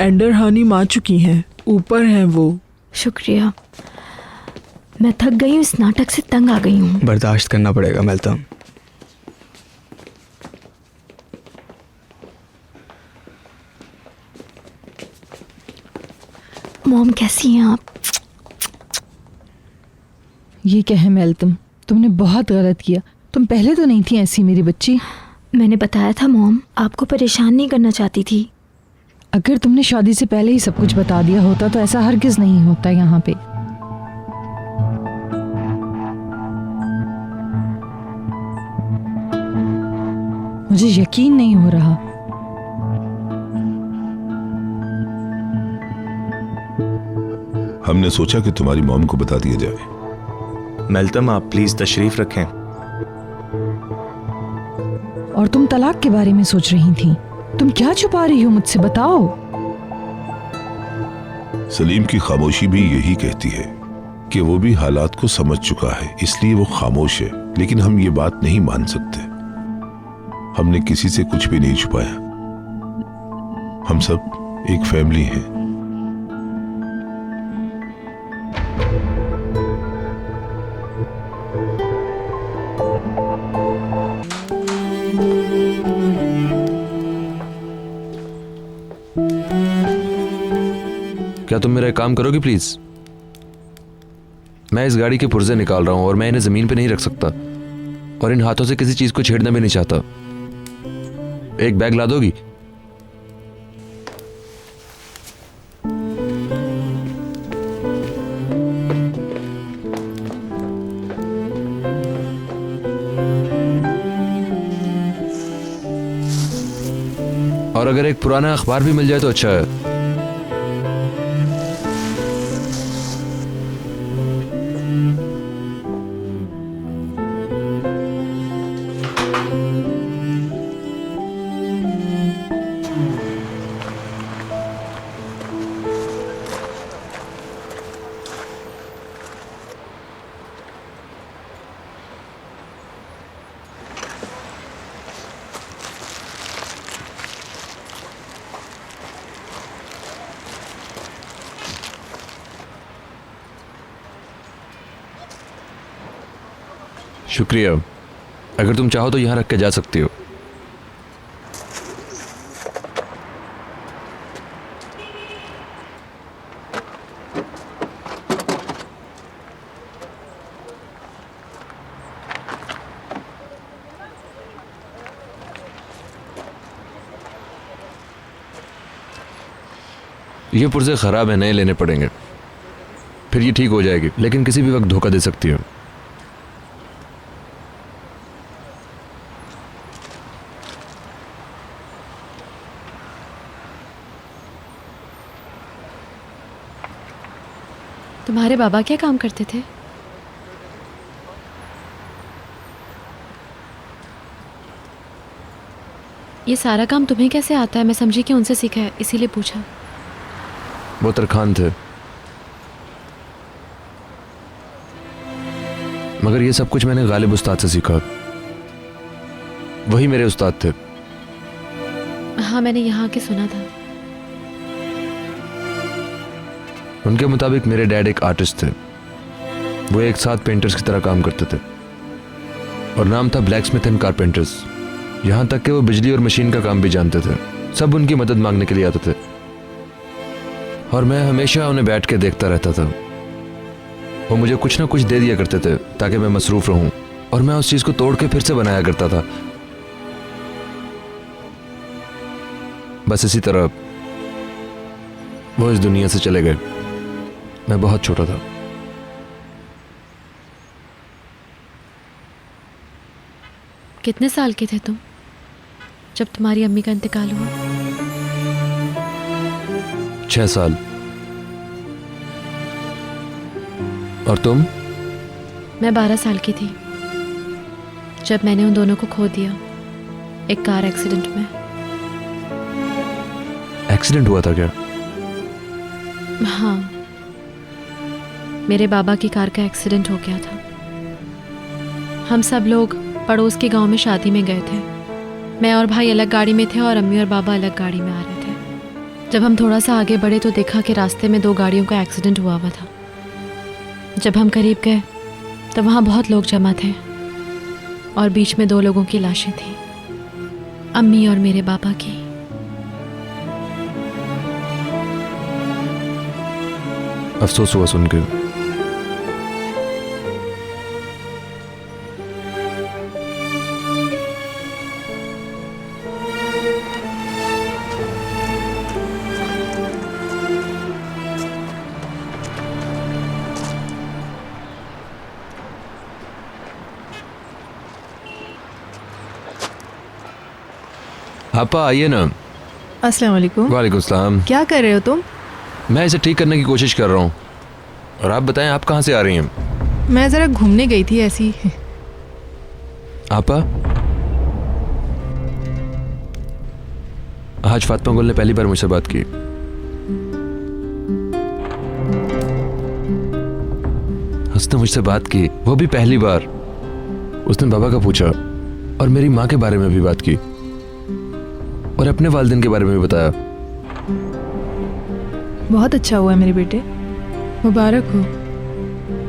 Ender हानिम आ चुकी हैं, ऊपर हैं वो। शुक्रिया। मैं थक गई हूँ, इस नाटक से तंग आ गई हूँ। बर्दाश्त करना पड़ेगा मेल्तम। मॉम कैसी हैं आप? ये क्या है मेल्तम, तुमने बहुत गलत किया। तुम पहले तो नहीं थी ऐसी मेरी बच्ची। मैंने बताया था मॉम, आपको परेशान नहीं करना चाहती थी। अगर तुमने शादी से पहले ही सब कुछ बता दिया होता तो ऐसा हरगिज नहीं होता यहाँ पे। मुझे यकीन नहीं हो रहा। हमने सोचा कि तुम्हारी मॉम को बता दिया जाए। मेल्तम, आप प्लीज तशरीफ रखें। और तुम तलाक के बारे में सोच रही थी। तुम क्या छुपा रही हो मुझसे, बताओ। सलीम की खामोशी भी यही कहती है कि वो भी हालात को समझ चुका है, इसलिए वो खामोश है। लेकिन हम ये बात नहीं मान सकते। हमने किसी से कुछ भी नहीं छुपाया। हम सब एक फैमिली हैं। क्या तुम मेरा एक काम करोगी प्लीज? मैं इस गाड़ी के पुर्जे निकाल रहा हूं और मैं इन्हें जमीन पे नहीं रख सकता और इन हाथों से किसी चीज को छेड़ना भी नहीं चाहता। एक बैग ला दोगी? और अगर एक पुराना अखबार भी मिल जाए तो अच्छा है। शुक्रिया। अगर तुम चाहो तो यहां रख के जा सकती हो। ये पुर्जे खराब है, नए लेने पड़ेंगे। फिर ये ठीक हो जाएगी, लेकिन किसी भी वक्त धोखा दे सकती हो। तुम्हारे बाबा क्या काम करते थे? ये सारा काम तुम्हें कैसे आता है? मैं समझी कि उनसे सीखा है, इसीलिए पूछा। वो तरखान थे, मगर ये सब कुछ मैंने गालिब उस्ताद से सीखा। वही मेरे उस्ताद थे। हाँ, मैंने यहाँ के सुना था। उनके मुताबिक मेरे डैड एक आर्टिस्ट थे। वो एक साथ पेंटर्स की तरह काम करते थे और नाम था ब्लैक स्मिथ एंड कारपेंटर्स। यहाँ तक कि वो बिजली और मशीन का काम भी जानते थे। सब उनकी मदद मांगने के लिए आते थे और मैं हमेशा उन्हें बैठ के देखता रहता था। वो मुझे कुछ ना कुछ दे दिया करते थे ताकि मैं मसरूफ रहूं और मैं उस चीज को तोड़ के फिर से बनाया करता था। बस इसी तरह वो इस दुनिया से चले गए। मैं बहुत छोटा था। कितने साल के थे तुम जब तुम्हारी अम्मी का इंतकाल हुआ? 6 साल। और तुम? मैं 12 साल की थी जब मैंने उन दोनों को खो दिया एक कार एक्सीडेंट में। एक्सीडेंट हुआ था क्या? हाँ, मेरे बाबा की कार का एक्सीडेंट हो गया था। हम सब लोग पड़ोस के गांव में शादी में गए थे। मैं और भाई अलग गाड़ी में थे और अम्मी और बाबा अलग गाड़ी में आ रहे थे। जब हम थोड़ा सा आगे बढ़े तो देखा कि रास्ते में 2 गाड़ियों का एक्सीडेंट हुआ था। जब हम करीब गए तब वहाँ बहुत लोग जमा थे और बीच में 2 लोगों की लाशें थीं, अम्मी और मेरे पापा की। अफसोस हुआ सुन के। आपा आइए ना। अस्सलाम वालेकुम। वालेकुम सलाम। क्या कर रहे हो तुम? मैं इसे ठीक करने की कोशिश कर रहा हूँ। और आप बताएं, आप कहाँ से आ रही हैं? मैं ज़रा घूमने गई थी ऐसी। आपा, आज फातिमा गुल ने पहली बार मुझसे बात की। उसने मुझसे बात की, वो भी पहली बार। उसने बाबा का पूछा और मेरी माँ के बारे में भी बात की और अपने वालिदैन के बारे में भी बताया। बहुत अच्छा हुआ मेरे बेटे, मुबारक हो।